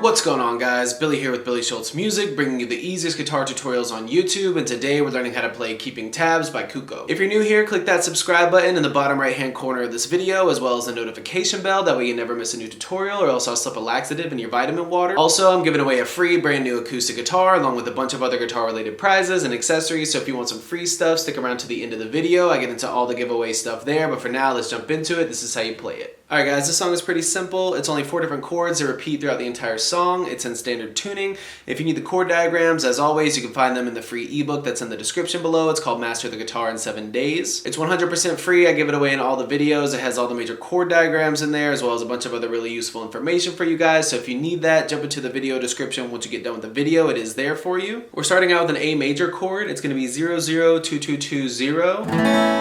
What's going on, guys? Billy here with Billy Schultz Music, bringing you the easiest guitar tutorials on YouTube, and today we're learning how to play Keeping Tabs by Cuco. If you're new here, click that subscribe button in the bottom right hand corner of this video, as well as the notification bell, that way you never miss a new tutorial, or else I'll slip a laxative in your vitamin water. Also, I'm giving away a free brand new acoustic guitar, along with a bunch of other guitar related prizes and accessories, so if you want some free stuff, stick around to the end of the video. I get into all the giveaway stuff there, but for now, let's jump into it. This is how you play it. Alright guys, this song is pretty simple. It's only 4 different chords that repeat throughout the entire song. It's in standard tuning. If you need the chord diagrams, as always, you can find them in the free ebook that's in the description below. It's called Master the Guitar in 7 Days. It's 100% free. I give it away in all the videos. It has all the major chord diagrams in there, as well as a bunch of other really useful information for you guys. So if you need that, jump into the video description once you get done with the video. It is there for you. We're starting out with an A major chord. It's going to be 002220.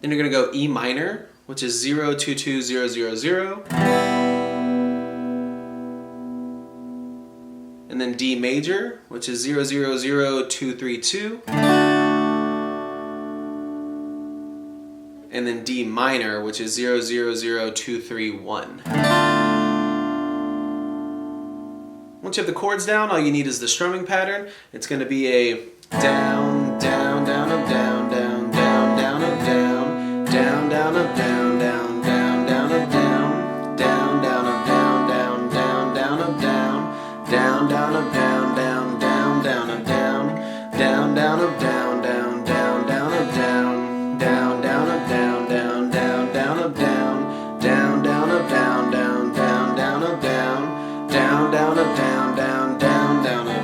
Then you're going to go E minor, which is 022000. And then D major, which is 000232. And then D minor, which is 000231. Once you have the chords down, all you need is the strumming pattern. It's going to be a down, down, down, up, down, down, down, down, up, down. Down, down, up, down, down, down, down, up, down, down, down, up, down, down, down, down, up, down, down, down, up, down, down, down, down, up, down, down, down, up, down, down, down, down, up, down, down, down, up, down, down, down, down, up, down, down, down, up, down, down, down, down, up, down, down, down, up, down, down, down, down, up.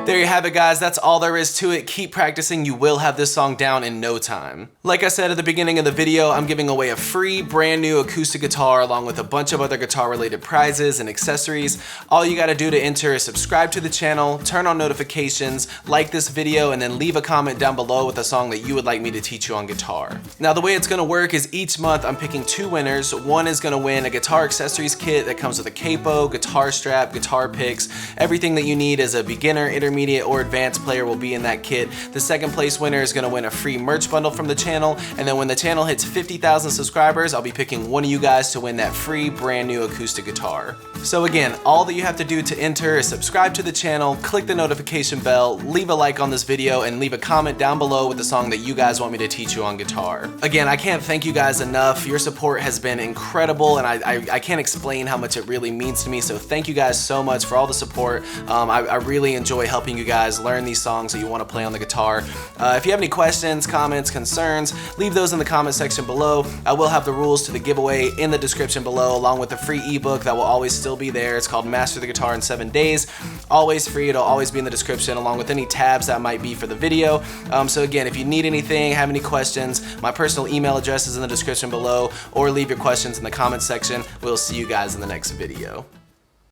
There you have it, guys. That's all there is to it. Keep practicing. You will have this song down in no time. Like I said at the beginning of the video, I'm giving away a free brand new acoustic guitar along with a bunch of other guitar related prizes and accessories. All you got to do to enter is subscribe to the channel, turn on notifications, like this video, and then leave a comment down below with a song that you would like me to teach you on guitar. Now, the way it's going to work is each month I'm picking 2 winners. One is going to win a guitar accessories kit that comes with a capo, guitar strap, guitar picks. Everything that you need as a beginner, intermediate, or advanced player will be in that kit. The second place winner is going to win a free merch bundle from the channel, and then when the channel hits 50,000 subscribers, I'll be picking one of you guys to win that free brand new acoustic guitar. So again, all that you have to do to enter is subscribe to the channel, click the notification bell, leave a like on this video, and leave a comment down below with the song that you guys want me to teach you on guitar. Again, I can't thank you guys enough. Your support has been incredible, and I can't explain how much it really means to me, so thank you guys so much for all the support. I really enjoy helping you guys learn these songs that you want to play on the guitar. If you have any questions, comments, concerns, leave those in the comment section below. I will have the rules to the giveaway in the description below, along with the free ebook that will always still be there. It's called Master the Guitar in 7 Days. Always free. It'll always be in the description, along with any tabs that might be for the video. So again, if you need anything, have any questions, my personal email address is in the description below, or leave your questions in the comment section. We'll see you guys in the next video.